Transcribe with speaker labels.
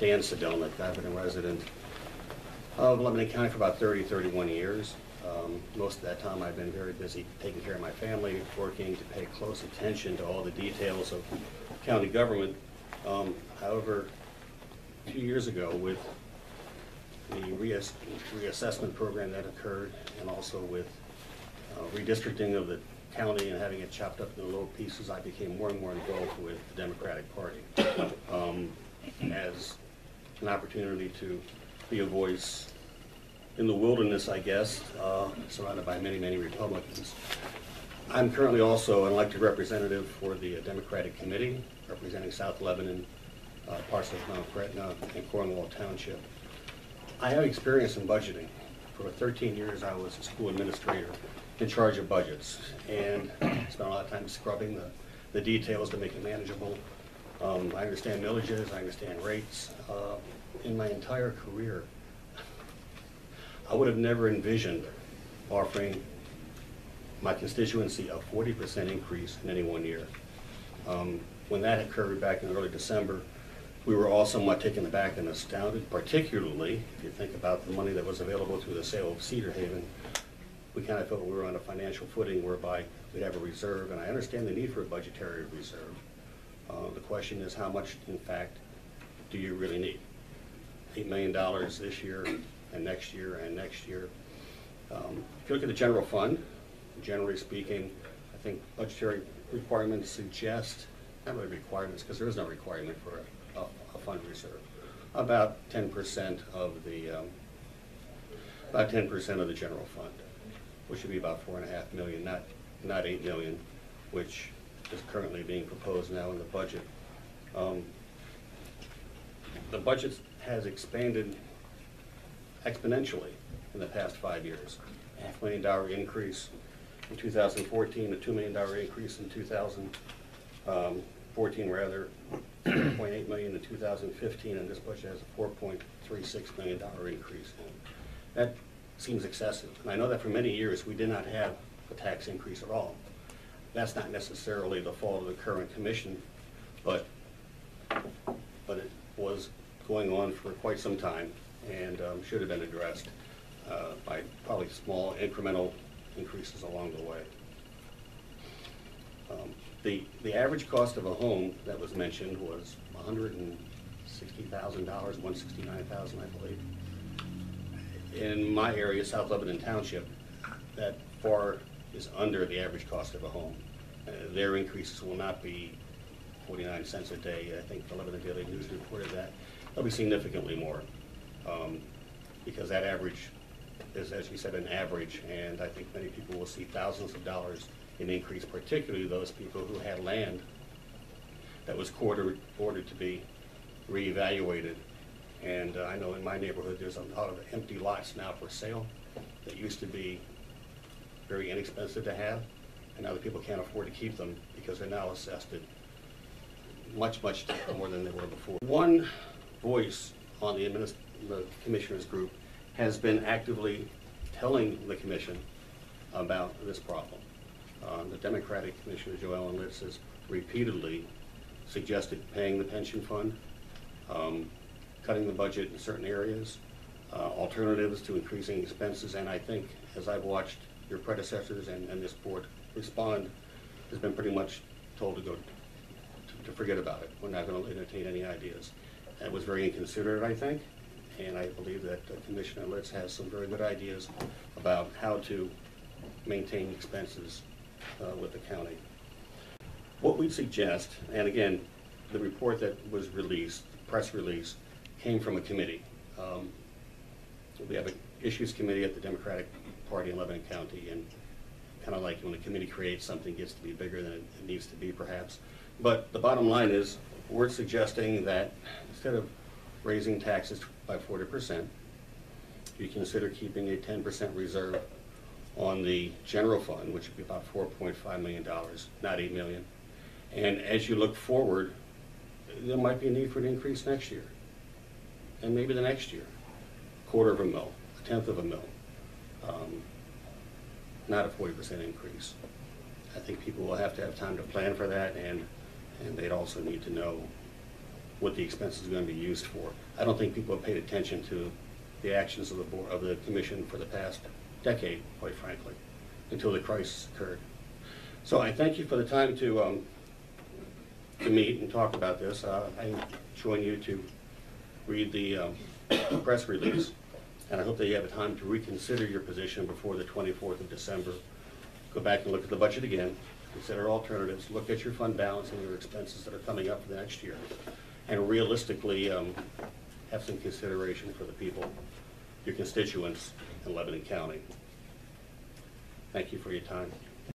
Speaker 1: Dan Sidelnick. I've been a resident of Lebanon County for about 31 years. Most of that time I've been very busy taking care of my family, working to pay close attention to all the details of county government. However, a few years ago, with the reassessment program that occurred, and also with redistricting of the county and having it chopped up into little pieces, I became more and more involved with the Democratic Party as an opportunity to be a voice in the wilderness, I guess, surrounded by many, many Republicans. I'm currently also an elected representative for the Democratic Committee, representing South Lebanon, parts of Mount Gretna, and Cornwall Township. I have experience in budgeting. For 13 years, I was a school administrator in charge of budgets, and spent a lot of time scrubbing the details to make it manageable. I understand millages, I understand rates. In my entire career, I would have never envisioned offering my constituency a 40% increase in any one year. When that occurred back in early December, we were all somewhat taken aback and astounded, particularly if you think about the money that was available through the sale of Cedar Haven. We kind of felt we were on a financial footing whereby we'd have a reserve, and I understand the need for a budgetary reserve. The question is, how much, in fact, do you really need? $8 million this year, and next year, and next year. If you look at the general fund, generally speaking, I think budgetary requirements suggest, not really requirements, because there is no requirement for a fund reserve, about 10% of the general fund, which would be about $4.5 million, not $8 million, which is currently being proposed now in the budget. The budget has expanded exponentially in the past 5 years. $500,000 increase in 2014, a $2 million increase in 2014 rather, $4.8 million in 2015, and this budget has a $4.36 million increase. That seems excessive, and I know that for many years we did not have a tax increase at all. That's not necessarily the fault of the current commission, but it was going on for quite some time, and should have been addressed by probably small incremental increases along the way. The average cost of a home that was mentioned was $160,000, $169,000, I believe. In my area, South Lebanon Township, that far is under the average cost of a home. Their increases will not be 49 cents a day. I think the Lebanon Daily News reported that. They'll be significantly more, because that average is, as you said, an average, and I think many people will see thousands of dollars in increase, particularly those people who had land that was ordered to be reevaluated. And I know in my neighborhood there's a lot of empty lots now for sale that used to be very inexpensive to have, and now the people can't afford to keep them because they're now assessed at much, much more than they were before. One voice on the commissioners group has been actively telling the commission about this problem. The Democratic Commissioner, Joellen Litz, has repeatedly suggested paying the pension fund, cutting the budget in certain areas, alternatives to increasing expenses, and I think, as I've watched your predecessors and this board respond, has been pretty much told to go to forget about it. We're not going to entertain any ideas. That was very inconsiderate, I think, and I believe that Commissioner Litz has some very good ideas about how to maintain expenses with the county. What we'd suggest, and again, the report that was released, press release, came from a committee. We have an issues committee at the Democratic Party in Lebanon County, and kind of like when a committee creates something, it gets to be bigger than it needs to be perhaps. But the bottom line is, we're suggesting that instead of raising taxes by 40%, you consider keeping a 10% reserve on the general fund, which would be about $4.5 million, not $8 million. And as you look forward, there might be a need for an increase next year, and maybe the next year, $1/4 mil, $1/10 of a mil, not a 40% increase. I think people will have to have time to plan for that, and they'd also need to know what the expense is going to be used for. I don't think people have paid attention to the actions of the board, of the commission for the past decade, quite frankly, until the crisis occurred. So I thank you for the time to meet and talk about this. I join you to read the press release, and I hope that you have time to reconsider your position before the 24th of December. Go back and look at the budget again, consider alternatives, look at your fund balance and your expenses that are coming up for the next year, and realistically have some consideration for the people, your constituents in Lebanon County. Thank you for your time.